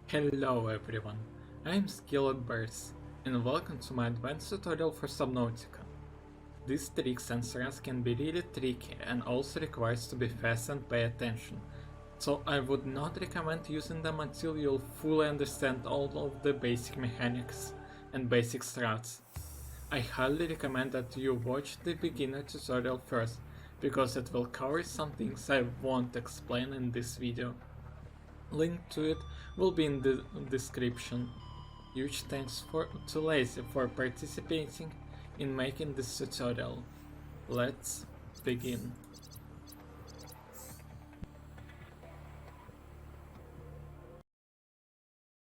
Hello everyone, I'm Skilled and welcome to my advanced tutorial for Subnautica. These tricks and threats can be really tricky and also requires to be fast and pay attention, so I would not recommend using them until you'll fully understand all of the basic mechanics and basic strats. I highly recommend that you watch the beginner tutorial first, because it will cover some things I won't explain in this video. Link to it will be in the description. Huge thanks to Lezzy for participating in making this tutorial. Let's begin.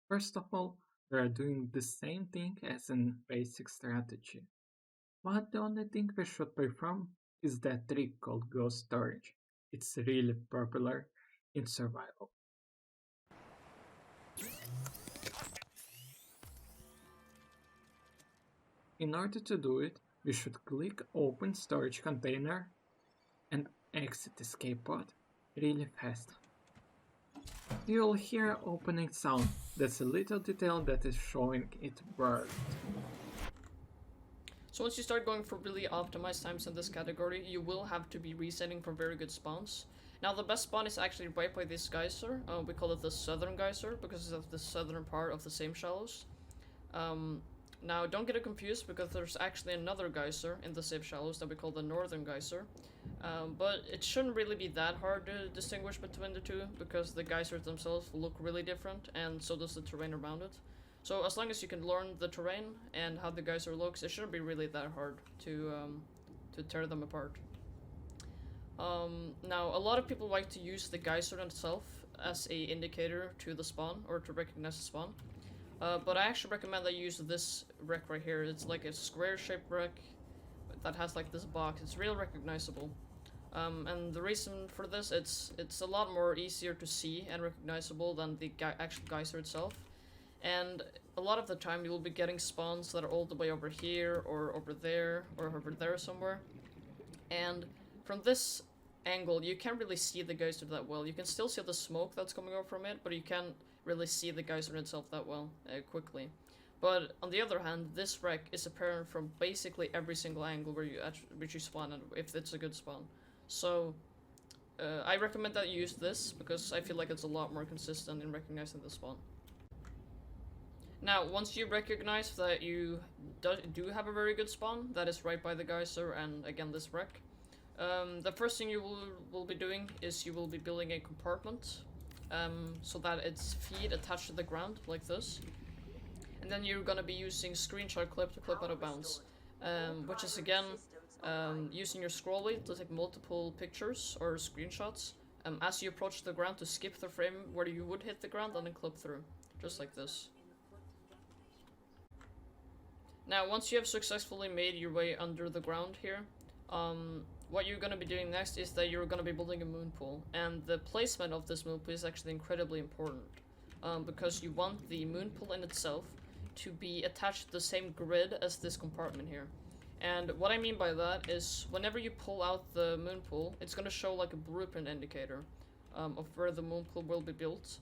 First of all, we are doing the same thing as in basic strategy. But the only thing we should perform is that trick called ghost storage. It's really popular in survival. In order to do it, we should click open storage container and exit escape pod really fast. You'll hear opening sound. That's a little detail that is showing it worked. So once you start going for really optimized times in this category, you will have to be resetting for very good spawns. Now the best spawn is actually right by this geyser. We call it the southern geyser because of the southern part of the same shallows. Now don't get it confused because there's actually another geyser in the same shallows that we call the northern geyser. But it shouldn't really be that hard to distinguish between the two because the geysers themselves look really different and so does the terrain around it. So as long as you can learn the terrain and how the geyser looks, it shouldn't be really that hard to tear them apart. Now, a lot of people like to use the geyser itself as a indicator to the spawn, or to recognize the spawn. But I actually recommend that you use this wreck right here. It's like a square-shaped wreck that has like this box. It's real recognizable. And the reason for this, it's a lot more easier to see and recognizable than the actual geyser itself. And a lot of the time you'll be getting spawns that are all the way over here, or over there somewhere. And from this angle, you can't really see the geyser that well. You can still see the smoke that's coming out from it, but you can't really see the geyser itself that well, quickly. But on the other hand, this wreck is apparent from basically every single angle where you spawn, and if it's a good spawn. So I recommend that you use this because I feel like it's a lot more consistent in recognizing the spawn. Now, once you recognize that you do have a very good spawn, that is right by the geyser and again this wreck, the first thing you will be doing is you will be building a compartment so that it's feet attached to the ground like this. And then you're gonna be using screenshot clip to clip out of bounds, which is again using your scroll wheel to take multiple pictures or screenshots as you approach the ground to skip the frame where you would hit the ground and then clip through, just like this. Now, once you have successfully made your way under the ground here, what you're going to be doing next is that you're going to be building a moon pool. And the placement of this moon pool is actually incredibly important, because you want the moon pool in itself to be attached to the same grid as this compartment here. And what I mean by that is, whenever you pull out the moon pool, it's going to show like a blueprint indicator of where the moon pool will be built.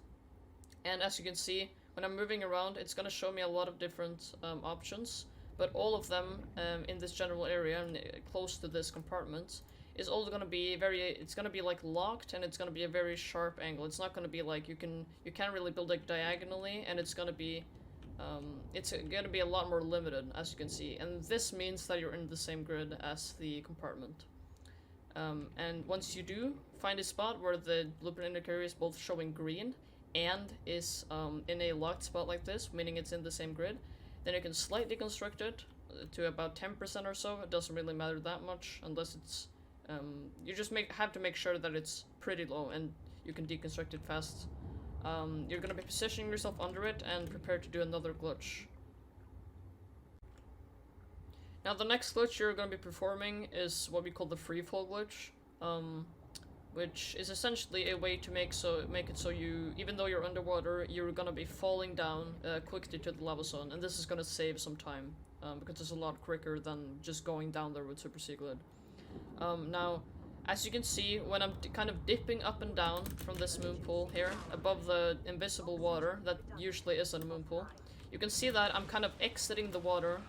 And as you can see, when I'm moving around, it's going to show me a lot of different options, but all of them in this general area and close to this compartment is all going to be it's going to be like locked, and it's going to be a very sharp angle. It's not going to be like you can't really build it diagonally, and it's going to be a lot more limited, as you can see. And this means that you're in the same grid as the compartment. And once you do find a spot where the blueprint indicator is both showing green and is in a locked spot like this, meaning it's in the same grid, then you can slightly construct it to about 10% or so. It doesn't really matter that much unless it's you just have to make sure that it's pretty low and you can deconstruct it fast. You're going to be positioning yourself under it and prepare to do another glitch. Now the next glitch you're going to be performing is what we call the freefall glitch, which is essentially a way to make it so you, even though you're underwater, you're gonna be falling down quickly to the lava zone, and this is gonna save some time because it's a lot quicker than just going down there with Super Sea Glide. Now, As you can see, when I'm kind of dipping up and down from this moon pool here, above the invisible water that usually is in a moon pool, you can see that I'm kind of exiting the water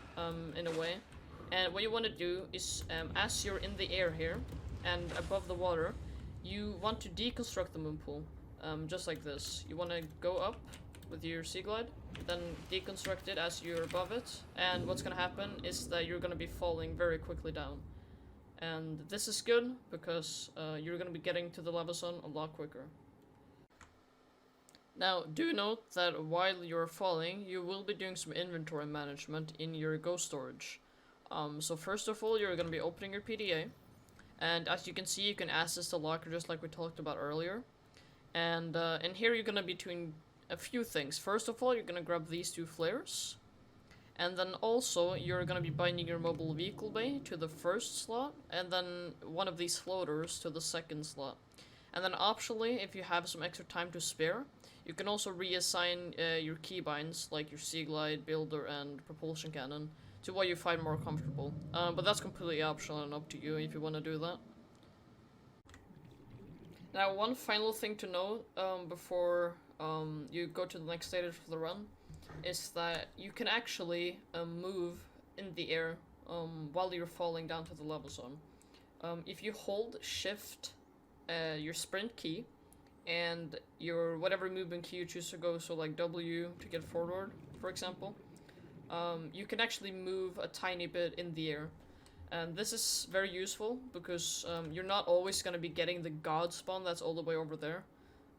in a way. And what you want to do is, as you're in the air here and above the water, you want to deconstruct the moon pool, just like this. You want to go up with your sea glide, then deconstruct it as you're above it, and what's going to happen is that you're going to be falling very quickly down. And this is good because you're going to be getting to the lava zone a lot quicker. Now, do note that while you're falling, you will be doing some inventory management in your ghost storage. So first of all, you're going to be opening your PDA, and as you can see, you can access the locker just like we talked about earlier. And in here, you're going to be doing a few things. First of all, you're going to grab these two flares. And then also, you're gonna be binding your mobile vehicle bay to the first slot, and then one of these floaters to the second slot. And then optionally, if you have some extra time to spare, you can also reassign your keybinds, like your sea glide, builder, and propulsion cannon, to what you find more comfortable. But that's completely optional and up to you if you want to do that. Now, one final thing to note before you go to the next stage of the run is that you can actually move in the air while you're falling down to the lava zone. If you hold shift, your sprint key, and your whatever movement key you choose to go, so like W to get forward, for example, you can actually move a tiny bit in the air. And this is very useful because you're not always going to be getting the god spawn that's all the way over there.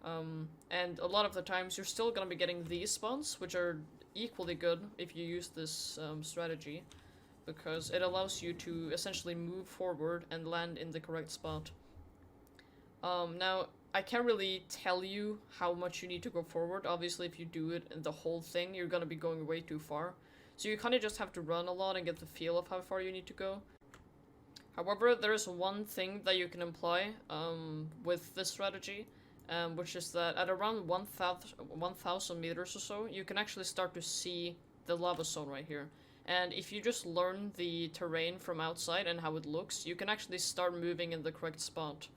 And a lot of the times you're still going to be getting these spawns, which are equally good if you use this strategy, because it allows you to essentially move forward and land in the correct spot. Now, I can't really tell you how much you need to go forward. Obviously, if you do it in the whole thing, you're going to be going way too far. So you kind of just have to run a lot and get the feel of how far you need to go. However, there is one thing that you can imply with this strategy, which is that at around 1,000 meters or so, you can actually start to see the lava zone right here. And if you just learn the terrain from outside and how it looks, you can actually start moving in the correct spot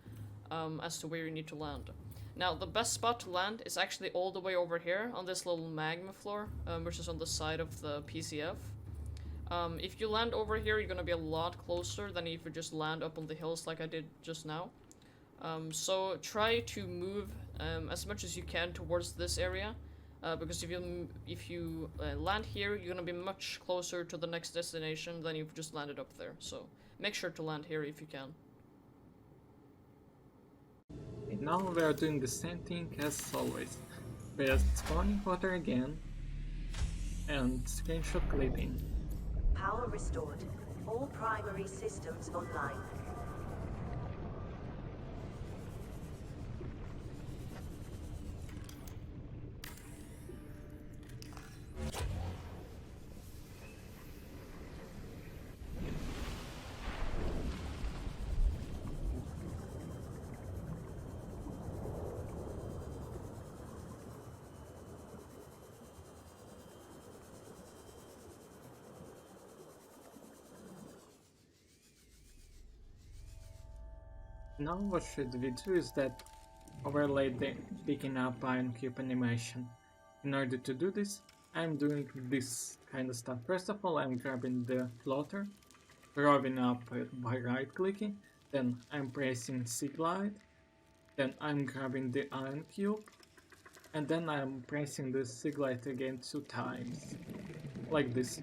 as to where you need to land. Now, the best spot to land is actually all the way over here on this little magma floor, which is on the side of the PCF. If you land over here, you're going to be a lot closer than if you just land up on the hills like I did just now. So try to move as much as you can towards this area, because if you land here, you're going to be much closer to the next destination than if you just landed up there. So make sure to land here if you can. And now we are doing the same thing as always. We are spawning water again and screenshot clipping. Power restored. All primary systems online. Now what should we do is that overlay the picking up iron cube animation. In order to do this, I'm doing this kind of stuff. First of all, I'm grabbing the floater, roving up by right clicking, then I'm pressing C glide, then I'm grabbing the iron cube, and then I'm pressing the C glide again 2 times, like this.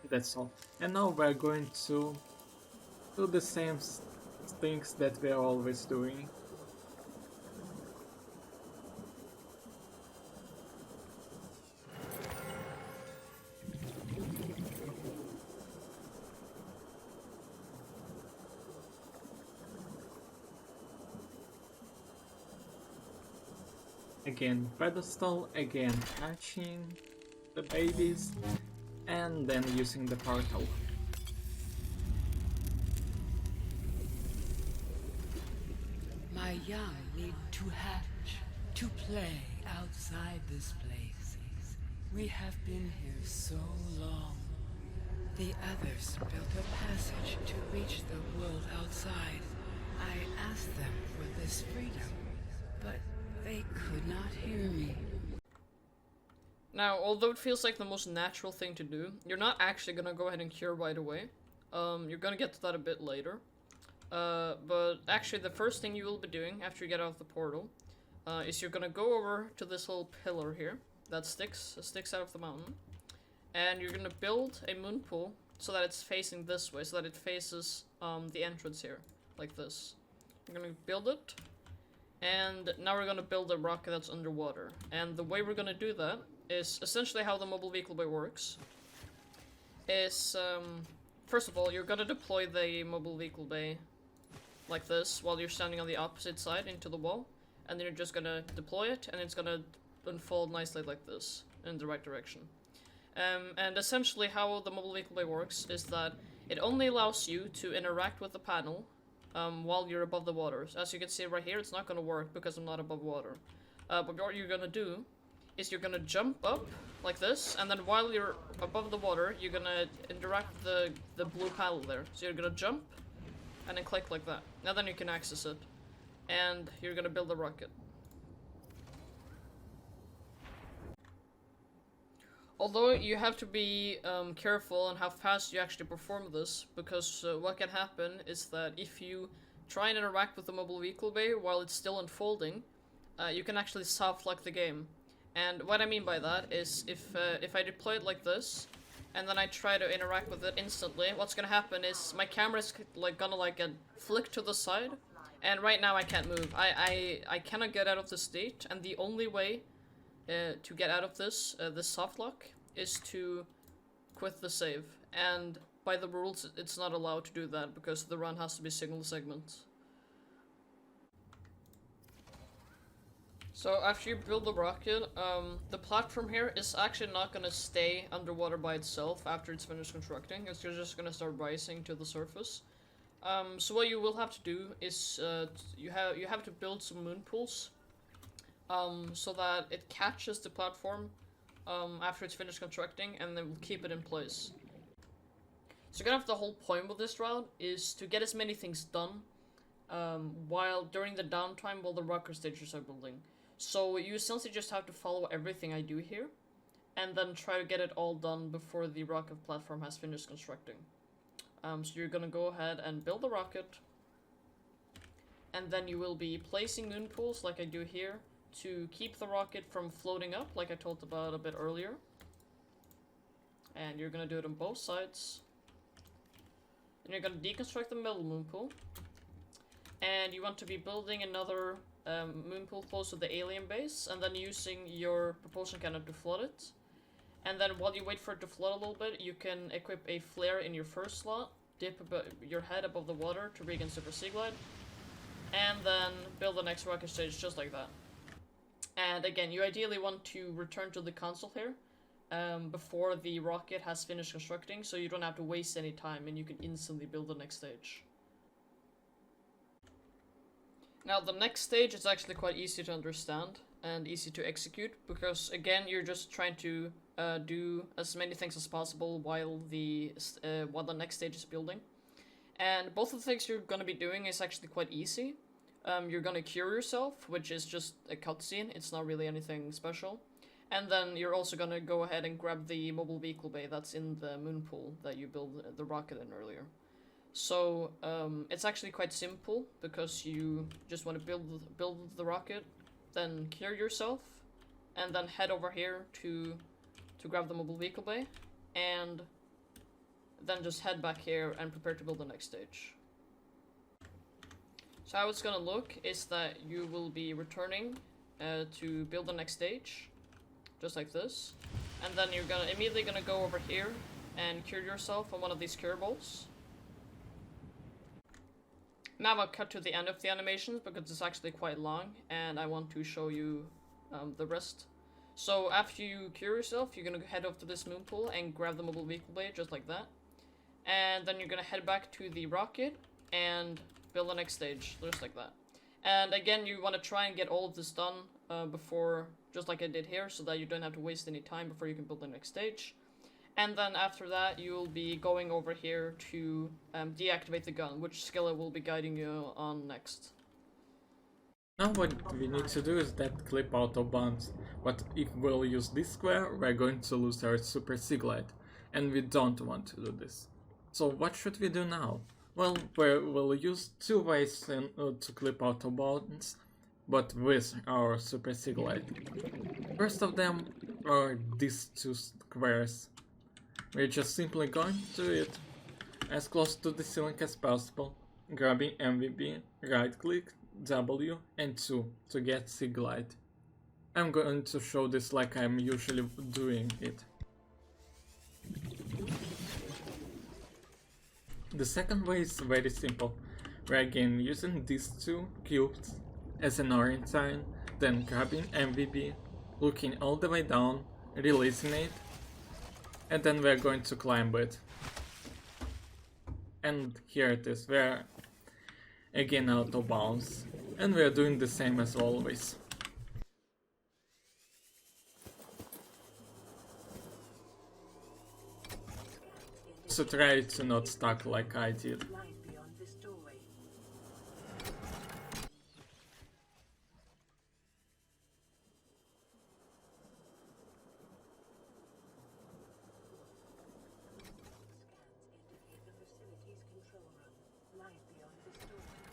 That's all. And now we're going to do the same things that we're always doing. Again pedestal, again catching the babies, and then using the portal. My young need to hatch, to play outside this place. We have been here so long. The others built a passage to reach the world outside. I asked them for this freedom, but they could not hear me. Now, although it feels like the most natural thing to do, you're not actually gonna go ahead and cure right away. You're gonna get to that a bit later. But actually the first thing you will be doing after you get out of the portal is you're gonna go over to this little pillar here that sticks out of the mountain. And you're gonna build a moon pool so that it's facing this way, so that it faces the entrance here, like this. You're gonna build it, and now we're gonna build a rocket that's underwater. And the way we're gonna do that is essentially how the mobile vehicle bay works. Is, first of all, you're gonna deploy the mobile vehicle bay like this while you're standing on the opposite side into the wall. And then you're just gonna deploy it, and it's gonna unfold nicely like this, in the right direction. And essentially how the mobile vehicle bay works is that it only allows you to interact with the panel while you're above the water. As you can see right here, it's not going to work because I'm not above water. But what you're going to do is you're going to jump up like this, and then while you're above the water, you're going to interact with the blue panel there. So you're going to jump and then click like that. Now then you can access it. And you're going to build a rocket. Although you have to be careful on how fast you actually perform this, because what can happen is that if you try and interact with the mobile vehicle bay while it's still unfolding, you can actually soft lock the game. And what I mean by that is if I deploy it like this, and then I try to interact with it instantly, what's gonna happen is my camera's gonna get flick to the side, and right now I can't move. I cannot get out of the state, and the only way to get out of this soft lock is to quit the save, and by the rules it's not allowed to do that because the run has to be single segment. So after you build the rocket, the platform here is actually not going to stay underwater by itself after it's finished constructing. It's just going to start rising to the surface. So what you will have to do is you have to build some moon pools so that it catches the platform after it's finished constructing, and then we'll keep it in place. So kind of the whole point with this route is to get as many things done while during the downtime while the rocket stages are building. So you essentially just have to follow everything I do here, and then try to get it all done before the rocket platform has finished constructing. So you're gonna go ahead and build the rocket, and then you will be placing moon pools like I do here to keep the rocket from floating up, like I talked about a bit earlier. And you're gonna do it on both sides. And you're gonna deconstruct the middle moon pool. And you want to be building another moon pool close to the alien base, and then using your propulsion cannon to flood it. And then while you wait for it to flood a little bit, you can equip a flare in your first slot, dip your head above the water to regain super sea glide, and then build the next rocket stage just like that. And again, you ideally want to return to the console here before the rocket has finished constructing, so you don't have to waste any time and you can instantly build the next stage. Now the next stage is actually quite easy to understand and easy to execute, because again you're just trying to do as many things as possible while the next stage is building. And both of the things you're going to be doing is actually quite easy. You're gonna cure yourself, which is just a cutscene, it's not really anything special. And then you're also gonna go ahead and grab the mobile vehicle bay that's in the moon pool that you built the rocket in earlier. So it's actually quite simple, because you just want to build the rocket, then cure yourself, and then head over here to grab the mobile vehicle bay, and then just head back here and prepare to build the next stage. So how it's gonna look is that you will be returning to build the next stage, just like this, and then you're immediately gonna go over here and cure yourself on one of these cure balls. Now I'll cut to the end of the animations because it's actually quite long and I want to show you the rest. So after you cure yourself, you're gonna head over to this moon pool and grab the mobile vehicle bay just like that. And then you're gonna head back to the rocket and build the next stage, just like that. And again, you want to try and get all of this done before, just like I did here, so that you don't have to waste any time before you can build the next stage. And then after that, you'll be going over here to deactivate the gun, which Skilla will be guiding you on next. Now what we need to do is that clip auto bounce, but if we'll use this square, we're going to lose our super Siglite, and we don't want to do this. So what should we do now? Well, we'll use two ways to clip auto bounce, but with our super Siglite. First of them are these two squares. We're just simply going to it as close to the ceiling as possible, grabbing MVB, right click, W and 2 to get Siglite. I'm going to show this like I'm usually doing it. The second way is very simple. We're again using these two cubes as an orange sign, then grabbing MVB, looking all the way down, releasing it, and then we're going to climb it. And here it is, we're again auto bounce, and we're doing the same as always. So try to not stuck like I did. Light beyond this doorway. Scans indicate the facility's control room. Light beyond this doorway.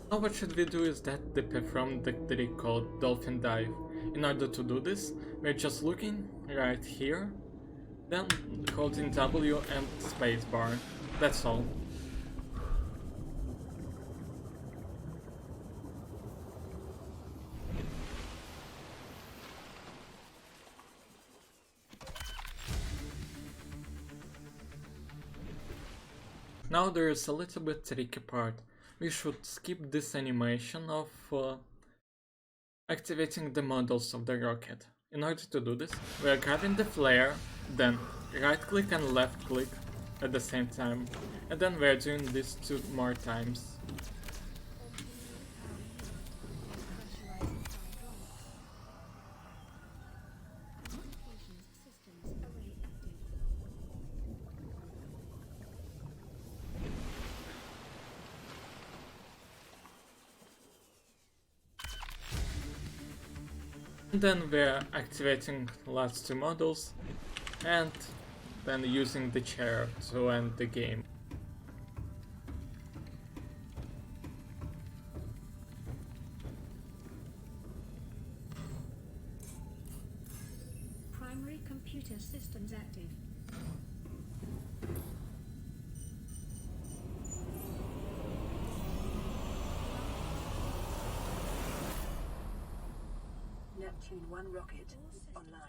Now what should we do is that they perform the trick called Dolphin Dive. In order to do this, we're just looking right here, then holding W and spacebar. That's all. Now there is a little bit tricky part. We should skip this animation of activating the models of the rocket. In order to do this, we are grabbing the flare, then right click and left click at the same time, and then we are doing this 2 more times. And then we're activating last 2 models, and then using the chair to end the game. Primary computer systems active. Neptune 1 rocket online.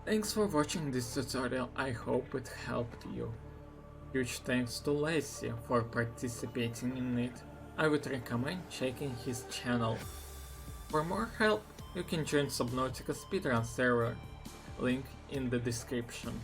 Thanks for watching this tutorial, I hope it helped you. Huge thanks to Lezzy for participating in it. I would recommend checking his channel. For more help, you can join Subnautica speedrun server, link in the description.